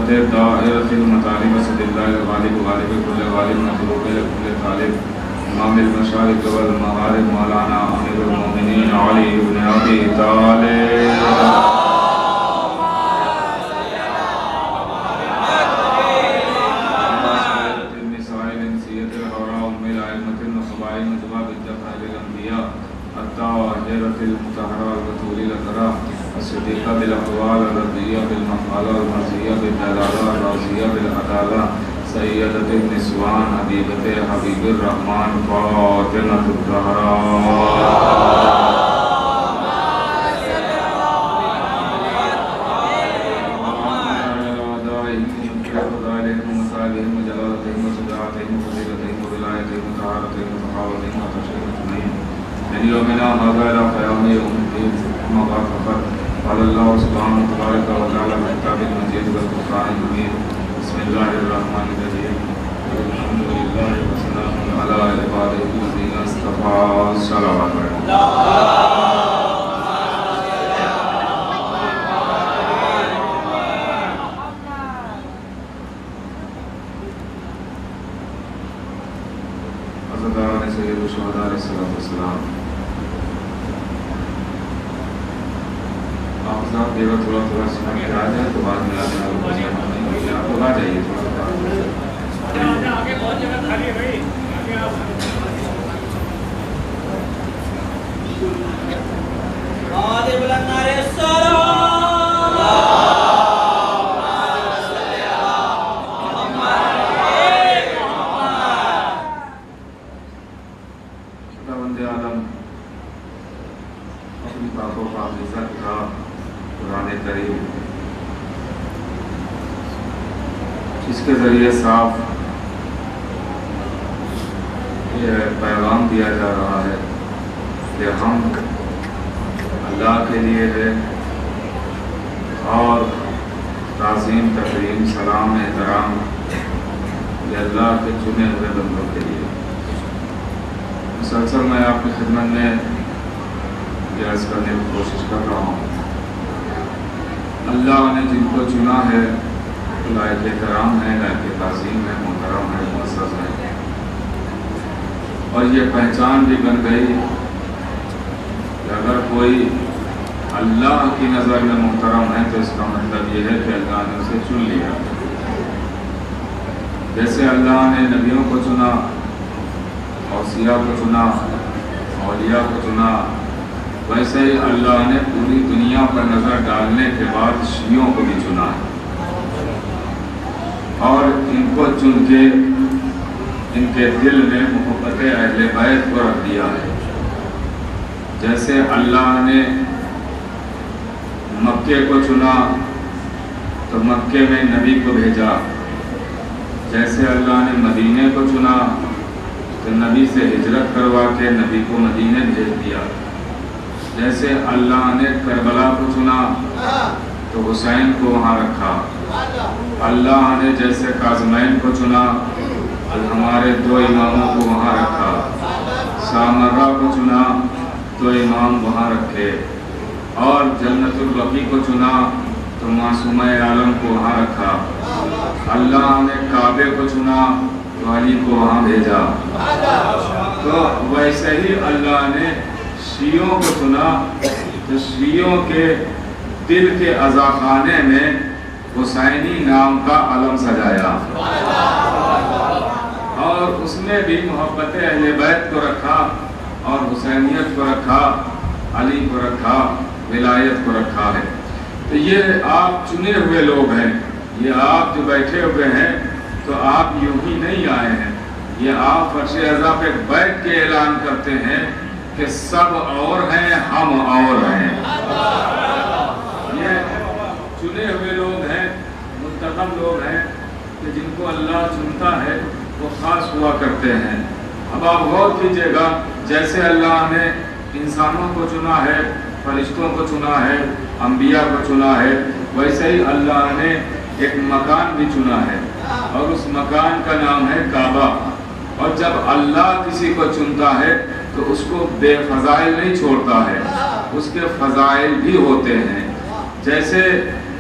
وسط دائرۃ المطالب صد اللہ الغالب غالب کل غالب مطلوب لکل طالب امام المشارق والمغارب مولانا امیر المومنین علی بن ابی طالب الصديقة بالأقوال الرضية بالمقالة المرضية بالدلالة الراضية بالعدالة سيدة النسوان حبيبة حبيب الرحمن فاطمة الزهراء يومنا هذا إلى قيام يوم الدين أما بعد فقد قال الله سبحانه وتبارك وتعالى في الكتاب المجيد والقرآن المبين بسم الله الرحمن الرحيم الحمد لله وسلام على عباده الذين اصطفى صلوات حضرت سید الشہداء علیہ السلام آپ دیگر تھوڑا سنا کے آ جائے تو بعد میں آنے والے آپ کو آ جائیے تھوڑا آگے بہت جگہ خالی ہے بھائی آگے بلند نعرے بندے آدم اپنی پاکوں کا حافظہ کتاب قرآن کریم اس کے ذریعے صاف یہ پیغام دیا جا رہا ہے کہ ہم اللہ کے لیے ہے اور تعظیم تکریم سلام احترام یہ اللہ کے چنے ہوئے بندوں کے لیے مسلسل میں آپ کی خدمت میں یہ عرض کرنے کی کوشش کر رہا ہوں اللہ نے جن کو چنا ہے لائق احترام ہے لائق تعظیم ہے محترم ہے معزز ہے اور یہ پہچان بھی بن گئی کہ اگر کوئی اللہ کی نظر میں محترم ہے تو اس کا مطلب یہ ہے کہ اللہ نے اسے چن لیا جیسے اللہ نے نبیوں کو چنا اوصیاء کو چنا اولیاء کو چنا ویسے ہی اللہ نے پوری دنیا پر نظر ڈالنے کے بعد شیعوں کو بھی چنا ہے اور ان کو چن کے ان کے دل میں محبت اہل بیت کو رکھ دیا ہے جیسے اللہ نے مکے کو چنا تو مکے میں نبی کو بھیجا جیسے اللہ نے مدینے کو چنا تو نبی سے ہجرت کروا کے نبی کو مدینے بھیج دیا جیسے اللہ نے کربلا کو چنا تو حسین کو وہاں رکھا اللہ نے جیسے کاظمین کو چنا ہمارے دو اماموں کو وہاں رکھا سامرہ کو چنا تو امام وہاں رکھے اور جنت البقیع کو چنا تو معصومہ عالم کو وہاں رکھا اللہ نے کعبے کو چنا تو علی کو وہاں بھیجا تو ویسے ہی اللہ نے شیعوں کو چنا تو شیعوں کے دل کے عزاخانے میں حسینی نام کا علم سجایا اور اس میں بھی محبت اہل بیت کو رکھا اور حسینیت کو رکھا علی کو رکھا ولایت کو رکھا ہے تو یہ آپ چنے ہوئے لوگ ہیں یہ آپ جو بیٹھے ہوئے ہیں تو آپ یوں ہی نہیں آئے ہیں یہ آپ فرش اعضا پہ بیٹھ کے اعلان کرتے ہیں کہ سب اور ہیں ہم اور ہیں یہ چنے ہوئے لوگ ہیں منتخب لوگ ہیں کہ جن کو اللہ چنتا ہے وہ خاص ہوا کرتے ہیں اب آپ غور کیجئے گا جیسے اللہ نے انسانوں کو چنا ہے فرشتوں کو چنا ہے انبیاء کو چنا ہے ویسے ہی اللہ نے ایک مکان بھی چنا ہے اور اس مکان کا نام ہے کعبہ اور جب اللہ کسی کو چنتا ہے تو اس کو بے فضائل نہیں چھوڑتا ہے اس کے فضائل بھی ہوتے ہیں جیسے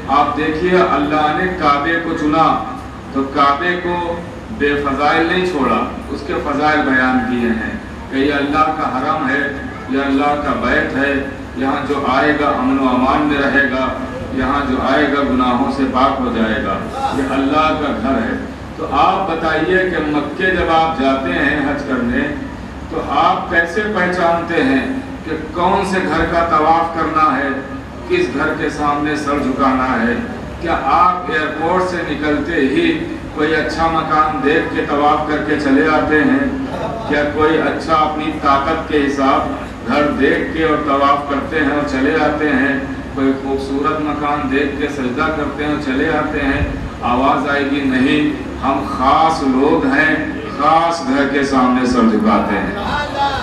آپ دیکھیے اللہ نے کعبے کو چنا تو کعبے کو بے فضائل نہیں چھوڑا، اس کے فضائل بیان کیے ہیں کہ یہ اللہ کا حرم ہے، یہ اللہ کا بیت ہے، یہاں جو آئے گا امن و امان میں رہے گا، یہاں جو آئے گا گناہوں سے پاک ہو جائے گا، یہ اللہ کا گھر ہے۔ تو آپ بتائیے کہ مکے جب آپ جاتے ہیں حج کرنے تو آپ کیسے پہچانتے ہیں کہ کون سے گھر کا طواف کرنا ہے، کس گھر کے سامنے سر جھکانا ہے؟ کیا آپ ایئرپورٹ سے نکلتے ہی کوئی اچھا مکان دیکھ کے طواف کر کے چلے آتے ہیں؟ کیا کوئی اچھا اپنی طاقت کے حساب گھر دیکھ کے اور طواف کرتے ہیں اور چلے آتے ہیں؟ کوئی خوبصورت مکان دیکھ کے سجدہ کرتے ہیں اور چلے آتے ہیں؟ آواز آئے گی نہیں، ہم خاص لوگ ہیں، خاص گھر کے سامنے سر جھکاتے ہیں،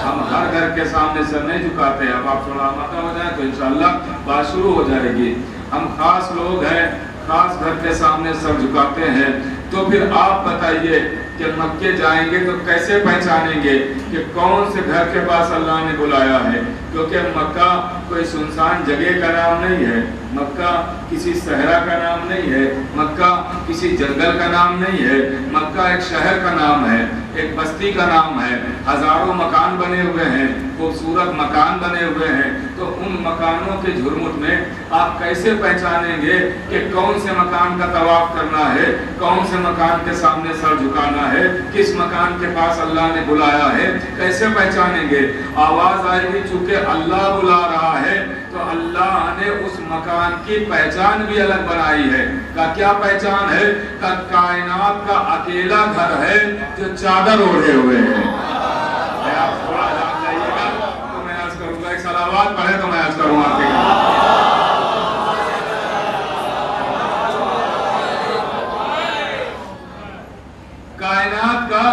ہم ہر گھر کے سامنے سر نہیں جھکاتے۔ اب آپ تھوڑا آمادہ ہو جائیں تو انشاءاللہ بات شروع ہو جائے گی۔ ہم خاص لوگ ہیں، خاص گھر کے سامنے سر جھکاتے ہیں۔ تو پھر آپ بتائیے کہ مکے جائیں گے تو کیسے پہچانیں گے کہ کون سے گھر کے پاس اللہ نے بلایا ہے؟ کیونکہ مکہ کوئی سنسان جگہ کا نام نہیں ہے، مکہ کسی صحرا کا نام نہیں ہے، مکہ کسی جنگل کا نام نہیں ہے، مکہ ایک شہر کا نام ہے، ایک بستی کا نام ہے، ہزاروں مکان بنے ہوئے ہیں، خوبصورت مکان بنے ہوئے ہیں۔ تو ان مکانوں کے جھرمٹ میں آپ کیسے پہچانیں گے کہ کون سے مکان کا طواف کرنا ہے، کون سے مکان کے سامنے سر جھکانا ہے، کس مکان کے پاس اللہ نے بلایا ہے؟ کیسے پہچانیں گے؟ آواز آئے گی چونکہ اللہ بلا رہا ہے تو اللہ نے اس مکان کی پہچان بھی الگ بنائی ہے۔ کیا پہچان ہے؟ کائنات کا اکیلا گھر ہے جو چادر اوڑھے ہوئے ہیں۔ آپ تھوڑا جان جائیے گا تو میں عرض کروں گا، ایک صلوات پڑھے تو میں عرض کروں آپ کے کائنات کا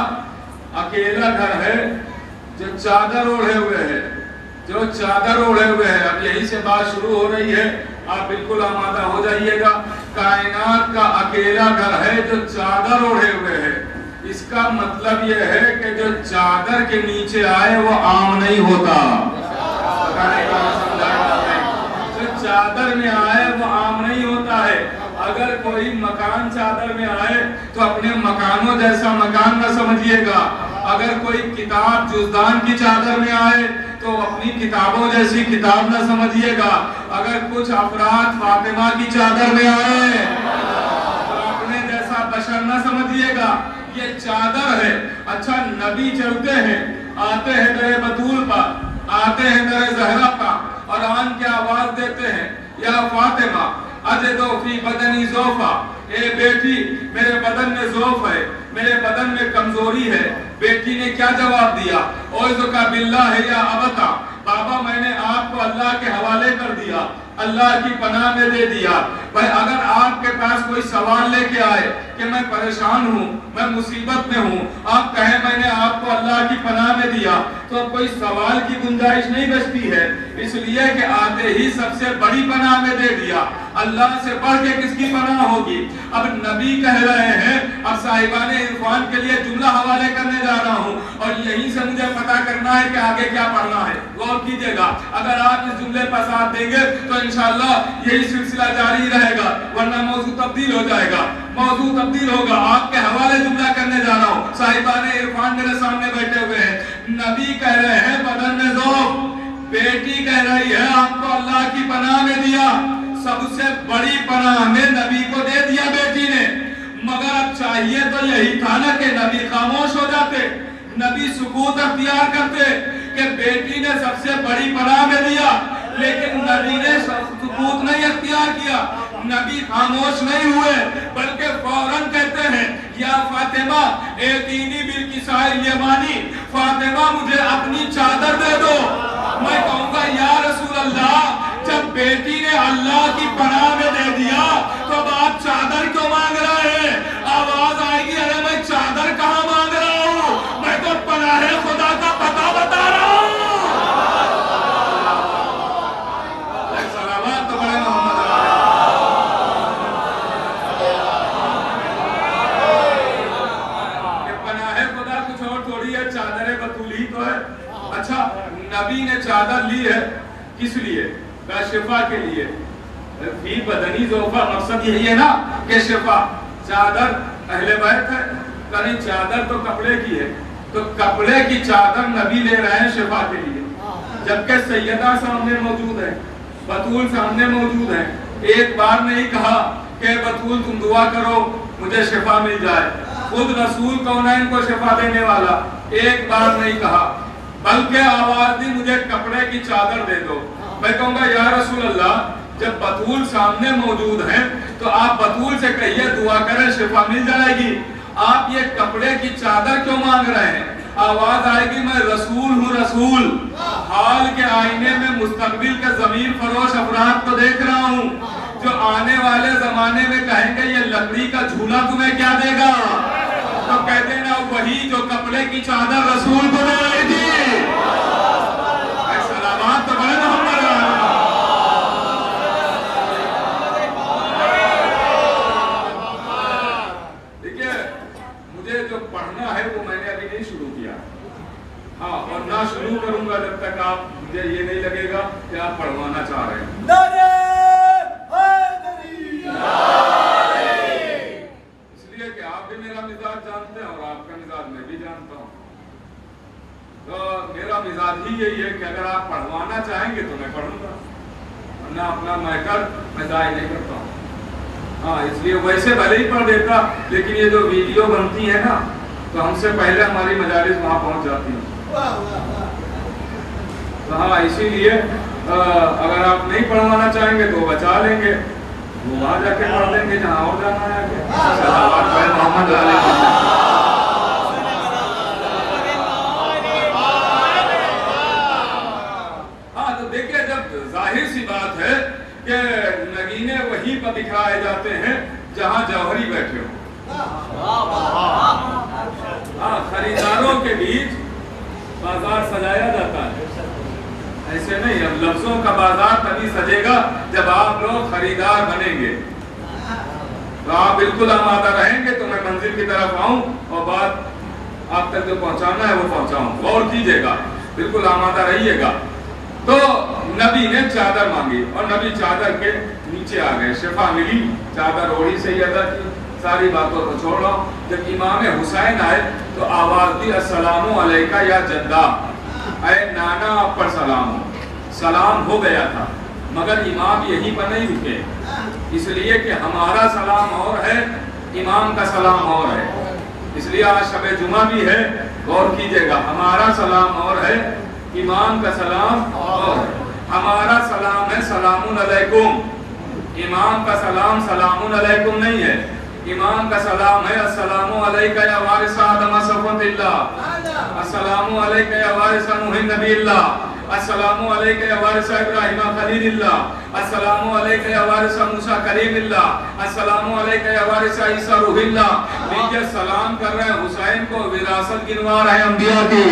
اکیلا گھر ہے جو چادر اوڑھے ہوئے ہے، جو چادر اوڑھے ہوئے ہے۔ اب یہی سے بات شروع ہو رہی ہے، آپ بالکل آمادہ ہو جائیے گا۔ کائنات کا اکیلا گھر ہے جو چادر اوڑھے ہوئے ہے۔ اس کا مطلب یہ ہے کہ جو چادر کے نیچے آئے وہ عام نہیں ہوتا۔ جو چادر میں آئے وہ عام نہیں ہوتا ہے۔ اگر کوئی مکان چادر میں آئے تو اپنے مکانوں جیسا مکان نہ سمجھیے گا۔ اگر کوئی کتاب جزدان کی چادر میں آئے تو اپنی کتابوں جیسی کتاب نہ سمجھیے گا۔ اگر کچھ افراد فاطمہ کی چادر میں آئے تو اپنے جیسا بشر نہ سمجھیے گا۔ یہ چادر ہے۔ اچھا، نبی چلتے ہیں، آتے ہیں در بطول پر، آتے ہیں در زہرا پر اور آن کے آواز دیتے ہیں، یا فاطمہ اجدو فی بدنی ضعفا، اے بیٹی میرے بدن میں ضعف ہے، میرے بدن میں کمزوری ہے۔ بیٹی نے کیا جواب دیا؟ اعوذک باللہ یا ابتا، بابا میں نے آپ کو اللہ کے حوالے کر دیا، اللہ کی پناہ میں دے دیا۔ بھائی اگر آپ کے پاس کوئی سوال لے کے آئے کہ میں پریشان ہوں، میں مصیبت میں ہوں، آپ کہیں میں نے آپ کو اللہ کی پناہ میں دیا، تو اب کوئی سوال کی گنجائش نہیں بچتی ہے، اس لیے کہ آتے ہی سب سے بڑی پناہ میں دے دیا۔ اللہ سے بڑھ کے کس کی پناہ ہوگی؟ اب نبی کہہ رہے ہیں، اب صاحبان عرفان کے لیے جملہ حوالے کرنے جا رہا ہوں اور یہیں سے مجھے پتہ کرنا ہے کہ آگے کیا پڑھنا ہے۔ غور کیجئے گا، اگر آپ اس جملے پر ساتھ دیں گے تو انشاءاللہ یہی سلسلہ جاری رہے گا، ورنہ موضوع تبدیل ہو جائے گا۔ موضوع تبدیل ہوگا، آپ کے حوالے جملہ کرنے جا رہا ہوں۔ صاحبان عرفان میرے سامنے بیٹھے ہوئے ہیں، نبی کہہ رہے ہیں بدن میں ضعف، بیٹی کہہ رہی ہے آپ کو اللہ کی پناہ میں دیا۔ سب سے بڑی پناہ میں نبی کو دے دیا بیٹی نے، مگر اب چاہیے تو یہی تھا نا کہ نبی خاموش ہو جاتے، نبی سکوت اختیار کرتے کہ بیٹی نے سب سے بڑی پناہ میں دیا، لیکن نبی نے سکوت نہیں اختیار کیا، نبی خاموش نہیں ہوئے، بلکہ فوراً کہتے ہیں یا فاطمہ ایتینی بالکساء الیمانی، فاطمہ مجھے اپنی چادر دے دو۔ میں کہوں گا یا رسول اللہ، جب بیٹی نے اللہ کی پناہ میں دے دیا تو اب آپ چادر کیوں مانگ رہے ہیں؟ آواز آئے گی ارے میں چادر کہاں مانگ رہا ہوں، میں تو پناہ خدا کا پتہ بتا رہا ہوں۔ سلامات تو بڑے محمد کہ پناہ خدا کچھ اور تھوڑی ہے، چادر بطولی تو ہے۔ اچھا، نبی نے چادر لی ہے کس لیے؟ شفا کے لیے۔ فی بدنی ضعفہ، مقصد یہی ہے نا کہ شفا. چادر اہل بیت ہے، یعنی چادر تو کپڑے کی ہے، تو کپڑے کی چادر نبی لے رہے ہیں شفا کے لیے، جبکہ سیدہ سامنے موجود ہے، بطول سامنے موجود ہے. ایک بار نہیں کہا کہ بطول تم دعا کرو مجھے شفا مل جائے. خود رسول کونین کو شفا دینے والا ایک بار نہیں کہا، بلکہ آواز دی مجھے کپڑے کی چادر دے دو. میں کہوں گا یا رسول اللہ جب بطول سامنے موجود ہیں تو آپ بطول سے کہیے دعا کریں شفا مل جائے گی. آپ یہ کپڑے کی چادر کیوں مانگ رہے ہیں؟ آواز آئے گی میں رسول ہوں، رسول حال کے آئینے میں مستقبل کے ضمیر فروش افراد کو دیکھ رہا ہوں جو آنے والے زمانے میں کہیں گے یہ لکڑی کا جھولا تمہیں کیا دے گا، تو کہتے ہیں نا وہی جو کپڑے کی چادر رسول کو دے رہی تھی. سلامات تو بڑے محمد. دیکھیے مجھے جو پڑھنا ہے وہ میں نے ابھی نہیں شروع کیا، ہاں، اور نہ شروع کروں گا جب تک آپ مجھے یہ نہیں لگے گا کہ آپ پڑھوانا چاہ رہے ہیں. اس لیے کہ آپ بھی میرا مزاج جانتے ہیں اور آپ کا مزاج میں بھی جانتا ہوں. تو میرا مزاج ہی یہی ہے کہ اگر آپ پڑھوانا چاہیں گے تو میں پڑھوں گا، ورنہ اپنا میں ضائع نہیں کرتا ہوں. ہاں، اس لیے ویسے بھلے ہی پڑھ دیتا، لیکن یہ جو ویڈیو بنتی ہے نا تو ہم سے پہلے ہماری مجالس وہاں پہنچ جاتی ہیں. ہاں، اسی لیے اگر آپ نہیں پڑھوانا چاہیں گے تو بچا لیں گے، وہ وہاں جا کے پڑھ لیں گے جہاں اور جانا ہے. محمد ہاں، تو دیکھیں جب ظاہر سی بات ہے کہ نگینے وہیں پر دکھائے جاتے ہیں جہاں جوہری بیٹھے ہو. ہاں، خریداروں کے بیچ بازار سجایا جاتا ہے، ایسے نہیں. اب لفظوں کا بازار تبھی سجے گا جب آپ لوگ خریدار بنیں گے. تو آپ بالکل آمادہ رہیں گے تو میں منزل کی طرف آؤں اور بات آپ تک جو پہنچانا ہے وہ پہنچاؤں. غور کیجئے گا، بالکل آمادہ رہیے گا. تو نبی نے چادر مانگی اور نبی چادر کے نیچے آ گئے. شفا ملی، چادر اوڑھی سیدہ کی. ساری باتوں کو چھوڑ رہا ہوں. جب امام حسین آئے تو آواز دی السلام علیکہ یا جدہ، اے نانا آپ پر سلام ہو. سلام ہو گیا تھا مگر امام یہیں پر نہیں رکے، اس لیے کہ ہمارا سلام اور ہے، امام کا سلام اور ہے. اس لیے آج شب جمعہ بھی ہے، غور کیجئے گا. ہمارا سلام اور ہے، امام کا سلام اور ہے. ہمارا سلام ہے سلام علیکم، امام کا سلام سلام علیکم نہیں ہے. امام کا سلام ہے السلام علیکہ یا وارث آدم صفوت اللہ، السلام علیکہ یا وارث نوح نبی اللہ، السلام علیکہ یا وارث ابراہیم خلیل اللہ، السلام علیکہ یا وارث موسیٰ کلیم اللہ، السلام علیکہ یا وارث عیسیٰ روح اللہ. یہ سلام کر رہے ہیں حسین کو، وراثت گنوا رہے ہیں انبیاء کی.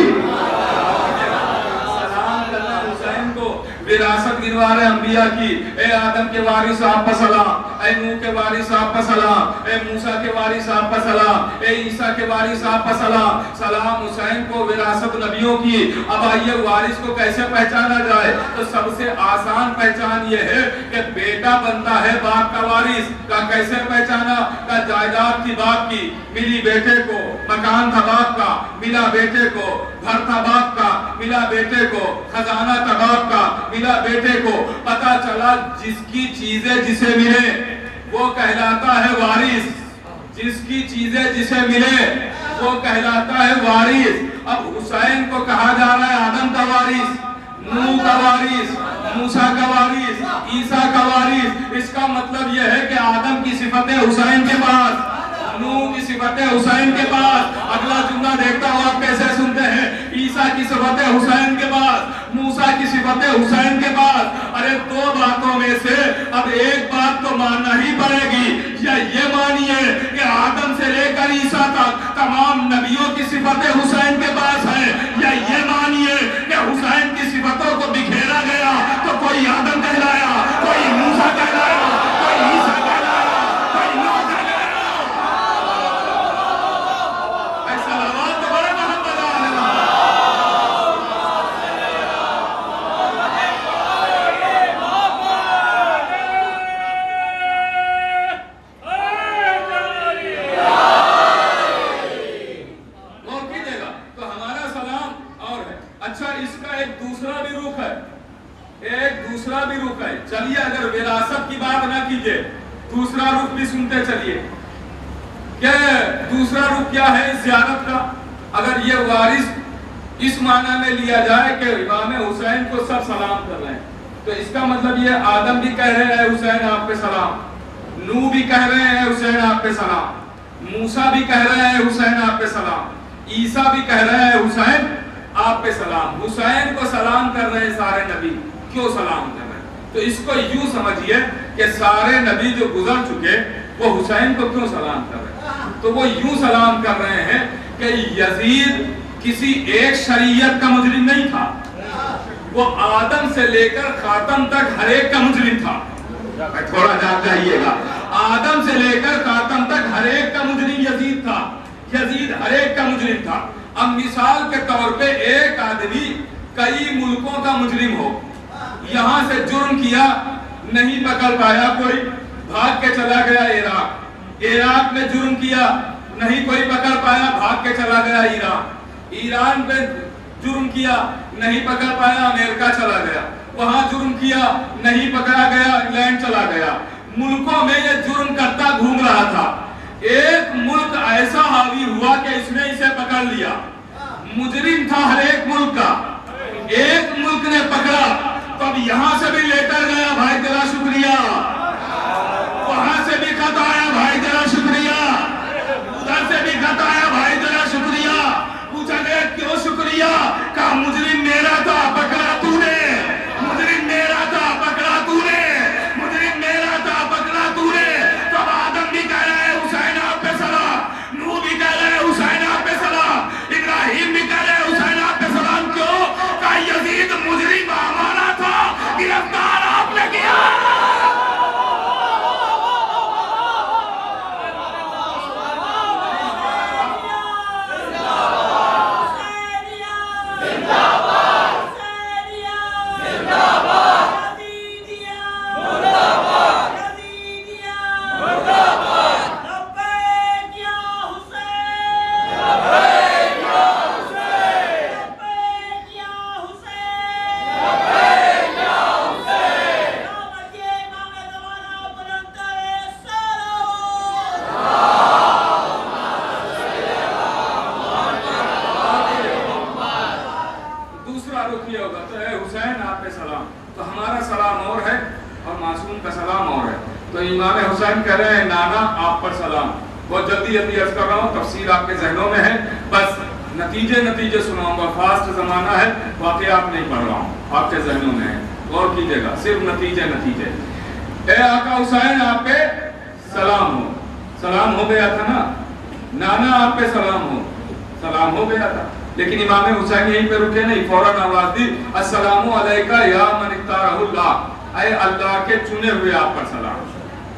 وراثت گنوا رہے انبیاء کی. اے آدم کے وارث آپ پر سلام، اے نوح کے وارث آپ پر سلام، اے موسیٰ کے وارث آپ پر سلام، اے عیسیٰ کے وارث آپ پر سلام. سلام حسین کو، وراثت نبیوں کی. اب آئیے وارث کو کیسے پہچانا جائے؟ تو سب سے آسان پہچان یہ ہے کہ بیٹا بنتا ہے باپ کا وارث. کا کیسے پہچانا؟ کا جائیداد تھی باپ کی، ملی بیٹے کو. مکان تھا باپ کا، ملا بیٹے کو. گھر تھا باپ کا، ملا بیٹے کو. خزانہ تھا باپ کا، ملا بیٹے کو. پتا چلا جس کی چیزیں جسے ملے وہ کہلاتا ہے وارث. جس کی چیزیں جسے ملے وہ کہلاتا ہے وارث. اب حسین کو کہا جا رہا ہے آدم کا وارث، نوح کا وارث، موسیٰ کا وارث، عیسیٰ کا وارث. اس کا مطلب یہ ہے کہ آدم کی صفتیں حسین کے پاس، نوح کی صفتیں حسین کے پاس. اگلا جملہ دیکھتا ہوں آپ کیسے سنتے ہیں. عیسیٰ کی صفتیں حسین کے پاس، موسیٰ کی صفتیں حسین کے پاس. ارے دو باتوں میں سے اب ایک بات تو ماننا ہی پڑے گی. یا یہ مانیے کہ آدم سے لے کر عیسیٰ تک تمام نبیوں کی صفتیں حسین کے پاس ہیں، یا یہ مانیے کہ حسین کی صفتوں کو بکھیرا گیا تو کوئی آدم کہلایا، کوئی موسیٰ کہلایا، کوئی عیسیٰ کہلایا، کوئی نوح کہلایا. بات نہ کیجئے، دوسرا رخ بھی سنتے چلیے کہ دوسرا رخ کیا ہے اس زیارت کا. اگر یہ وارث اس معنی میں لیا جائے کہ امام حسین کو سب سلام کر رہے ہیں تو اس کا مطلب یہ آدم بھی کہہ رہے ہیں حسین آپ پہ سلام، نوح بھی کہہ رہے ہیں حسین آپ پہ سلام، موسیٰ بھی کہہ رہے ہیں حسین آپ پہ سلام، عیسیٰ بھی کہہ رہے ہیں حسین آپ پہ سلام. حسین کو سلام کر رہے ہیں سارے نبی، کیوں سلام کر رہے ہیں؟ تو اس کو یوں سمجھیے کہ سارے نبی جو گزر چکے وہ حسین کو کیوں سلام کر رہے ہیں؟ تو وہ یوں سلام کر رہے ہیں کہ یزید کسی ایک شریعت کا مجرم نہیں تھا، وہ آدم سے لے کر خاتم تک ہر ایک کا مجرم تھا. تھوڑا جان جائیے گا، آدم سے لے کر خاتم تک ہر ایک کا مجرم یزید تھا، یزید ہر ایک کا مجرم تھا. اب مثال کے طور پہ ایک آدمی کئی ملکوں کا مجرم ہو، یہاں سے جرم کیا نہیں پکڑ پایا کوئی، بھاگ کے چلا گیا عراق، عراق میں جرم کیا نہیں کوئی پکڑ پایا، بھاگ کے چلا گیا ایران، ایران پہ جرم کیا نہیں پکڑ پایا، امریکہ چلا گیا، وہاں جرم کیا نہیں پکڑا گیا، انگلینڈ چلا گیا. ملکوں میں یہ جرم کرتا گھوم رہا تھا. ایک ملک ایسا حاوی ہوا کہ اس نے اسے پکڑ لیا، مجرم تھا ہر ایک ملک کا، ایک ملک نے پکڑا تو اب یہاں سے بھی لیٹر گیا بھائی تیرا شکریہ، وہاں سے بھی خط آیا بھائی تیرا شکریہ، ادھر سے بھی خط آیا بھائی تیرا شکریہ. پوچھا گیا کیوں شکریہ؟ کہا مجرم میرا تھا پکڑا تو نے، مجرم میرا تھا پکڑا تو نے، مجرم میرا تھا پکڑا تو نے. تو اب آدم بھی کہہ رہے ہیں حسین آپ پہ سلام، نوح بھی کہہ رہے ہیں حسین آپ پہ سلام، ابراہیم بھی کہہ رہے ہیں حسین آپ پہ سلام. کیوں؟ کہا یزید مجرم ہمارا تھا، گرفتار آپ نے کیا. کہہ رہے ہیں نانا آپ پر سلام. بہت جلدی عرض کر رہا ہوں، تفصیل آپ کے ذہنوں میں ہے، بس نتیجے سناؤں گا. فاسٹ زمانہ ہے، واقعات نہیں پڑھ رہا ہوں، آپ کے ذہنوں میں ہے، غور کیجئے گا، صرف نتیجے. اے آقا حسین آپ پہ سلام ہو. سلام ہو گیا تھا نا، نانا آپ پہ سلام ہو گیا تھا. لیکن امام حسین یہیں پہ رکے نہیں، فوراً آواز دی السلام علیکہ یا من اختارہ اللہ، اے اللہ کے چنے ہوئے آپ پر سلام.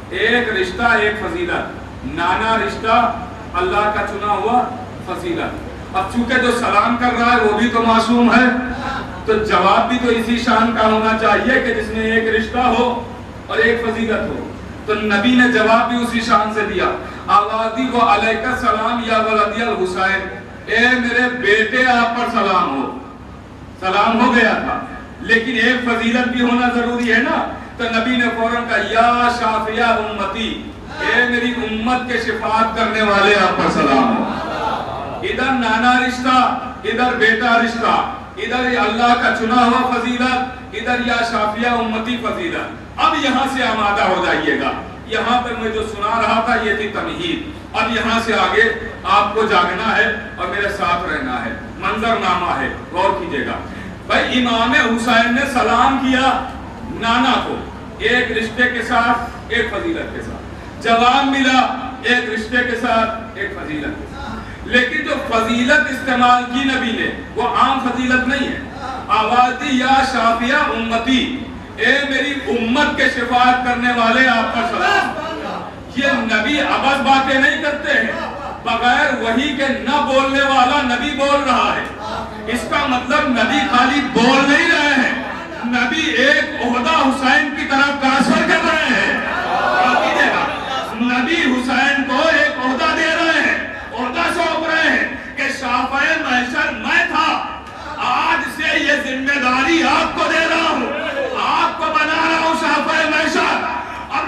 ایک رشتہ ایک فضیلت، نانا رشتہ اللہ کا چنا ہوا فضیلت. اب چونکہ جو سلام کر رہا ہے وہ بھی تو معصوم ہے، تو جواب بھی تو اسی شان کا ہونا چاہیے کہ جس میں ایک رشتہ ہو اور ایک فضیلت ہو. تو نبی نے جواب بھی اسی شان سے دیا. آواز دی وہ علیکہ السلام یا ولدی الحسین، اے میرے بیٹے آپ پر سلام ہو. سلام ہو گیا تھا، لیکن ایک فضیلت بھی ہونا ضروری ہے نا. تو نبی نے فوراً کہا یا شافیہ امتی، اے میری امت کے شفاعت کرنے والے آپ پر سلام ہو. ادھر نانا رشتہ، ادھر بیٹا رشتہ، ادھر اللہ کا چنا ہوا فضیلت، ادھر یا شافیہ امتی فضیلت. اب یہاں سے آمادہ ہو جائیے گا. یہاں پر میں جو سنا رہا تھا یہ تھی تمہید. اب یہاں سے آگے آپ کو جاگنا ہے اور میرے ساتھ رہنا ہے. منظر نامہ ہے، غور کیجئے گا. بھائی امام حسین نے سلام کیا نانا کو، ایک رشتے کے ساتھ ایک فضیلت کے ساتھ. جواب ملا ایک رشتے کے ساتھ ایک فضیلت کے ساتھ. لیکن جو فضیلت استعمال کی نبی نے وہ عام فضیلت نہیں ہے. آواز دی یا شافیہ امتی، اے میری امت کے شفاعت کرنے والے آپ پر سلام. یہ نبی عبث باتیں نہیں کرتے ہیں، بغیر وحی کے نہ بولنے والا نبی بول رہا ہے. اس کا مطلب نبی خالی بول نہیں رہے ہیں، نبی ایک عہدہ حسین کی طرف ٹرانسفر کر رہے ہیں. نبی حسین کو ایک عہدہ دے رہے ہیں، عہدہ سونپ رہے ہیں کہ شافعِ محشر میں تھا، آج سے یہ ذمہ داری آپ کو دے رہا ہوں، آپ کو بنا رہا ہوں شافعِ محشر. اور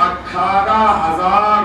18,000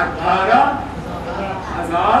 18,000,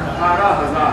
18,000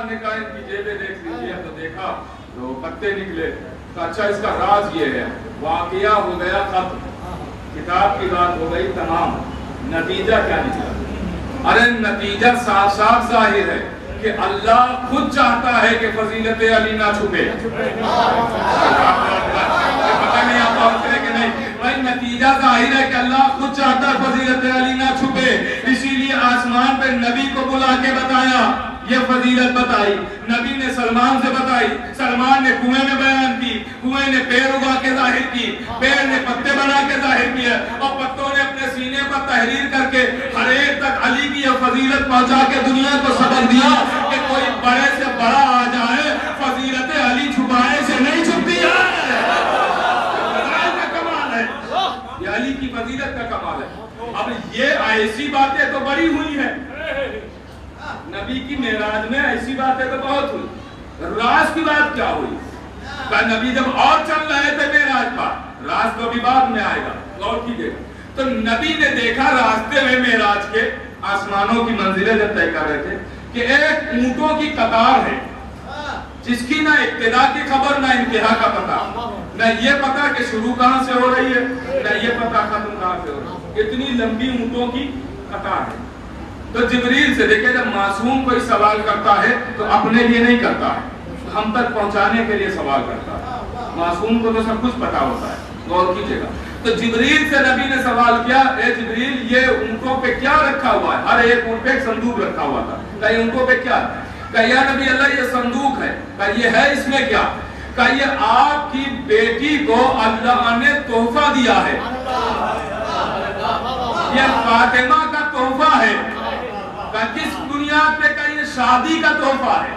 سلمان نے کہا ان کی جیبیں دیکھ لیجیے، تو دیکھا تو پتے نکلے، تو اچھا اس کا راز یہ ہے، واقعہ ہو گیا ختم، کتاب کی بات ہو گئی تمام، نتیجہ کیا نکلا؟ ارے نتیجہ صاف صاف ظاہر ہے کہ اللہ خود چاہتا ہے کہ فضیلت علی نہ چھپے۔ پتہ نہیں آپ پہنچ رہے کہ نہیں؟ بھائی نتیجہ ظاہر ہے کہ اللہ خود چاہتا ہے فضیلت علی نہ چھپے، اسی لیے آسمان پہ نبی کو بلا کے بتایا، یہ فضیلت بتائی، نبی نے سلمان سے بتائی، سلمان نے کنویں میں بیان کی، کنویں نے پیر اگا کے ظاہر کی، پیر نے پتے بنا کے ظاہر کیا، اور پتوں نے اپنے سینے پر تحریر کر کے ہر ایک تک علی کی یہ فضیلت پہنچا کے دنیا کو سبق دیا کہ کوئی بڑے سے بڑا آ جائے، فضیلت علی چھپائے سے نہیں چھپتی ہے، کا کمال ہے، یہ علی کی فضیلت کا کمال ہے۔ اب یہ ایسی باتیں تو بڑی ہوئی ہیں، نبی کی معراج میں ایسی باتیں تو بہت ہوئی، راز کی بات کیا ہوئی؟ کہ نبی جب اور چل رہے تھے معراج پر، راز تو بھی بعد میں آئے گا، غور کیجئے، تو نبی نے دیکھا راستے میں معراج کے آسمانوں کی منزلیں جب طے کر رہے تھے کہ ایک اونٹوں کی قطار ہے جس کی نہ ابتدا کی خبر نہ انتہا کا پتہ، نہ یہ پتہ کہ شروع کہاں سے ہو رہی ہے، نہ یہ پتہ ختم کہاں سے ہو رہی ہے، اتنی لمبی اونٹوں کی قطار ہے۔ تو جبریل سے دیکھیں جب معصوم کوئی سوال کرتا ہے تو اپنے لیے نہیں کرتا ہے، ہم تک پہنچانے کے لیے سوال کرتا ہے، معصوم کو تو سب کچھ پتا ہوتا ہے، غور کیجئے گا۔ تو جبریل سے نبی نے سوال کیا، اے جبریل یہ اونٹوں پہ کیا رکھا ہوا ہے؟ ہر ایک اونٹ پہ ایک صندوق رکھا ہوا تھا، کہ یہ اونٹوں پہ کیا ہے؟ کہ یا نبی اللہ یہ صندوق ہے، کہ یہ ہے اس میں کیا؟ کہ یہ آپ کی بیٹی کو اللہ نے تحفہ دیا ہے، یہ فاطمہ کا تحفہ ہے، کہ کس بنیاد پہ کہ یہ شادی کا تحفہ ہے،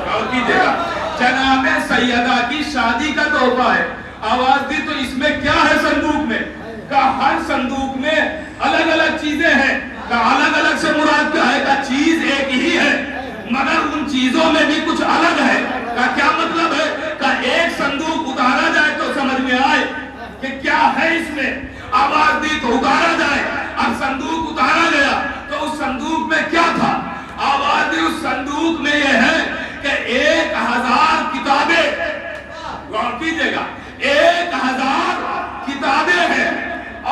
غور کیجئے گا، جناب سیدہ کی شادی کا تحفہ ہے۔ آواز دی تو اس میں کیا ہے صندوق میں؟ کہ ہر صندوق میں الگ الگ چیزیں ہیں، کہ الگ الگ سے مراد کیا ہے؟ کہ چیز ایک ہی ہے مگر ان چیزوں میں بھی کچھ الگ ہے، کہ کیا مطلب ہے؟ کہ ایک صندوق اتارا جائے تو سمجھ میں آئے کہ کیا ہے اس میں، آواز دی تو اتارا جائے، اب صندوق اتارا گیا تو اس صندوق میں کیا تھا؟ آواز دی اس صندوق میں یہ ہے کہ 1000 کتابیں، غور کیجئے گا، 1000 کتابیں ہیں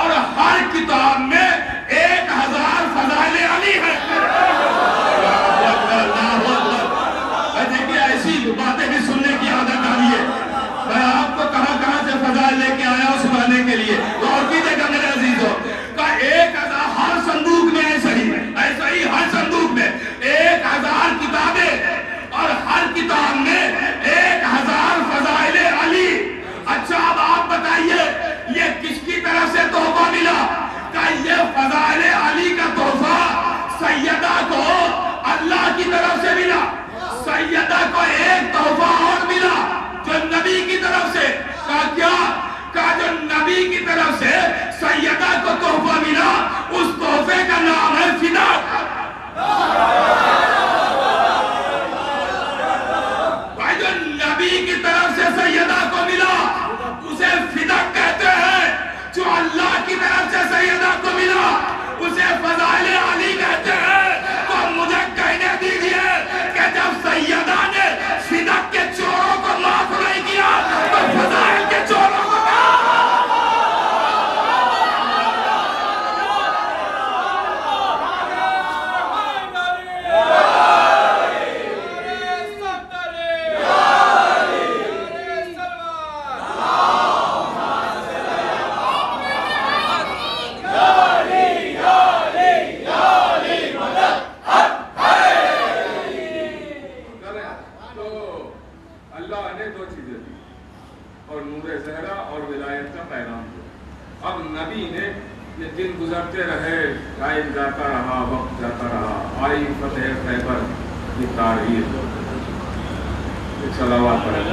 اور ہر کتاب میں 1000 فضائل علی ہے۔ دیکھیے ایسی باتیں بھی سننے کی عادت آ رہی ہے، میں آپ کو کہاں کہاں سے فضائل لے کے آیا ہوں سنانے کے لیے، غور کیجئے گا میرے عزیزوں، کہ 1000 ہر صندوق میں ایسا ہی ہر صندوق میں 1000 کتابیں اور ہر کتاب میں 1000 فضائل علی۔ اچھا اب آپ بتائیے یہ کس کی طرف سے تحفہ ملا؟ کہ یہ فضائل علی کا تحفہ سیدہ کو اللہ کی طرف سے ملا، سیدہ کو ایک تحفہ اور ملا جو نبی کی طرف سے، کیا جو نبی کی طرف سے سیدہ کو تحفہ ملا، اس تحفے کا نام ہے فدا۔ بھائی جو نبی کی طرف سے سیدہ کو ملا اسے فدق کہتے ہیں، جو اللہ کی طرف سے سیدہ کو ملا اسے فضائل علی کہتے ہیں۔ تو مجھے کہنے دیجئے کہ جب سیدہ نے فدق کے چوروں کو معاف نہیں کیا تو فضائل کے چوروں کو گزرتے رہے، ٹائم جاتا رہا، وقت جاتا رہا، آئی فتح خیبر کی تاریخ، ایک صلوات پڑھیں۔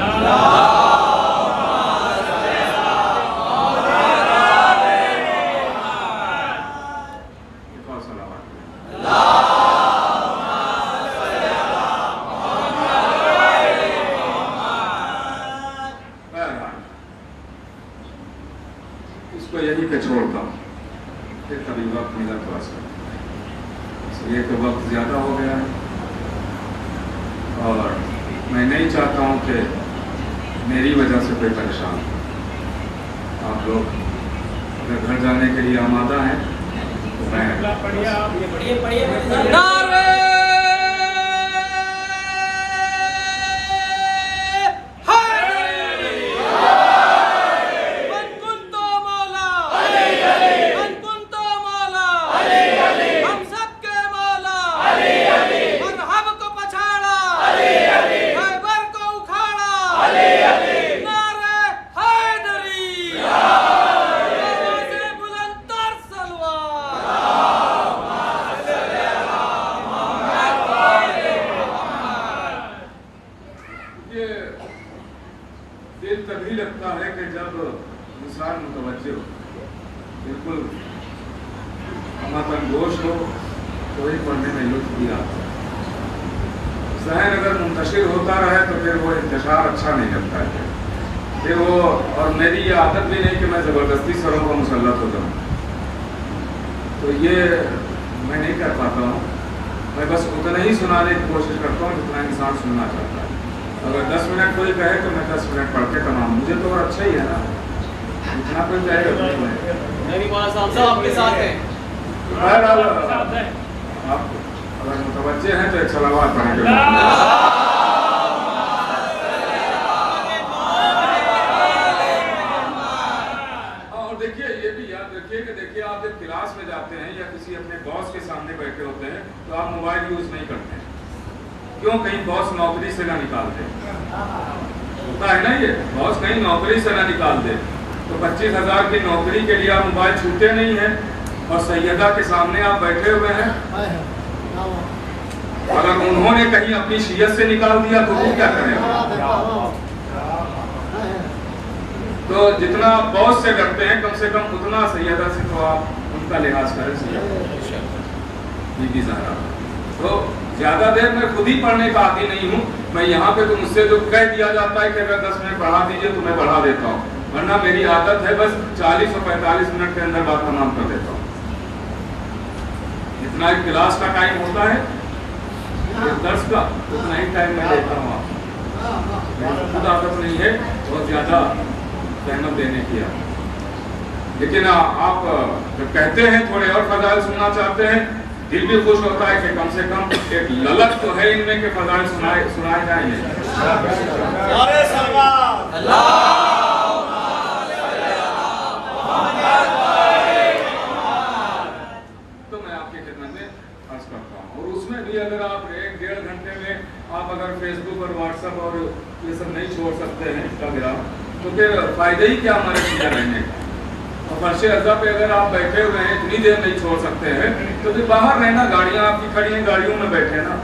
ایک اور صلوات پڑھیں۔ بہرحال اس کو یہیں پہ چھوڑتا ہوں، پھر کبھی وقت ملا تو اس لیے کہ وقت زیادہ ہو گیا ہے اور میں نہیں چاہتا ہوں کہ میری وجہ سے کوئی پریشان ہو۔ آپ لوگ اگر گھر جانے کے لیے آمادہ ہیں تو میں دل تبھی لگتا ہے کہ جب انسان متوجہ ہو، بالکل ہمتنگوش ہو تو ہی پڑھنے میں لطف بھی آتا ہے۔ ذہن اگر منتشر ہوتا رہے تو پھر وہ انتشار اچھا نہیں لگتا ہے پھر وہ، اور میری یہ عادت بھی نہیں کہ میں زبردستی سروں کو مسلط ہو جاؤں، تو یہ میں نہیں کر پاتا ہوں۔ میں بس اتنا ہی سنانے کی کوشش کرتا ہوں جتنا انسان سننا چاہتا ہے۔ اگر 10 منٹ کوئی کہے تو میں 10 منٹ پڑھ کے تمام، مجھے تو اور اچھا ہی ہے نا، اتنا کوئی کہے گا میری مولانا صاحب آپ کے ساتھ ہیں۔ بہرحال آپ اگر متوجہ ہیں تو ایک صلوات پڑھیں گے۔ اور دیکھیے یہ بھی یاد رکھیے کہ دیکھیے آپ جب کلاس میں جاتے ہیں یا کسی اپنے باس کے سامنے بیٹھے ہوتے ہیں تو آپ موبائل یوز نہیں کرتے ہیں، کیوں؟ کہیں باس نوکری سے نہ نکال دے، ہوتا ہے نا یہ، باس کہیں نوکری سے نہ نکال دے، تو 25,000 کی نوکری کے لیے آپ موبائل چھوٹے نہیں ہیں، اور سیدہ کے سامنے آپ بیٹھے ہوئے ہیں، اگر انہوں نے کہیں اپنی شیعت سے نکال دیا تو وہ کیا کریں؟ تو جتنا آپ باس سے ڈرتے ہیں کم سے کم اتنا سیدہ سے تو آپ ان کا لحاظ کریں، بی بی زہرا۔ تو زیادہ دیر میں خود ہی پڑھنے کا عادی نہیں ہوں، میں یہاں پہ تو مجھ سے جو کہہ دیا جاتا ہے کہ اگر 10 منٹ پڑھا دیجئے تو میں پڑھا دیتا ہوں، ورنہ میری عادت ہے بس 40 اور 45 منٹ کے اندر بات تمام کر دیتا ہوں۔ جتنا ایک کلاس کا ٹائم ہوتا ہے درس کا اتنا ہی ٹائم میں دیتا ہوں۔ آپ خود عادت نہیں ہے بہت زیادہ زحمت دینے کی، لیکن آپ جب کہتے ہیں تھوڑے اور فضائل سننا چاہتے ہیں، دل بھی خوش ہوتا ہے کہ کم سے کم ایک للک تو ہے ان میں کہ فضائل سنائے جائیں گے۔ تو میں آپ کی خدمت میں عرض کرتا ہوں، اور اس میں بھی اگر آپ 1-1.5 گھنٹے میں آپ اگر فیس بک اور واٹس ایپ اور یہ سب نہیں چھوڑ سکتے ہیں انسٹاگرام، تو پھر فائدہ ہی کیا ہمارے چیزیں رہنے کا؟ اور فرش ارضا پہ اگر آپ بیٹھے ہوئے ہیں اتنی دیر نہیں چھوڑ سکتے ہیں تو پھر باہر رہنا، گاڑیاں آپ کی کھڑی ہیں، گاڑیوں میں بیٹھے نا،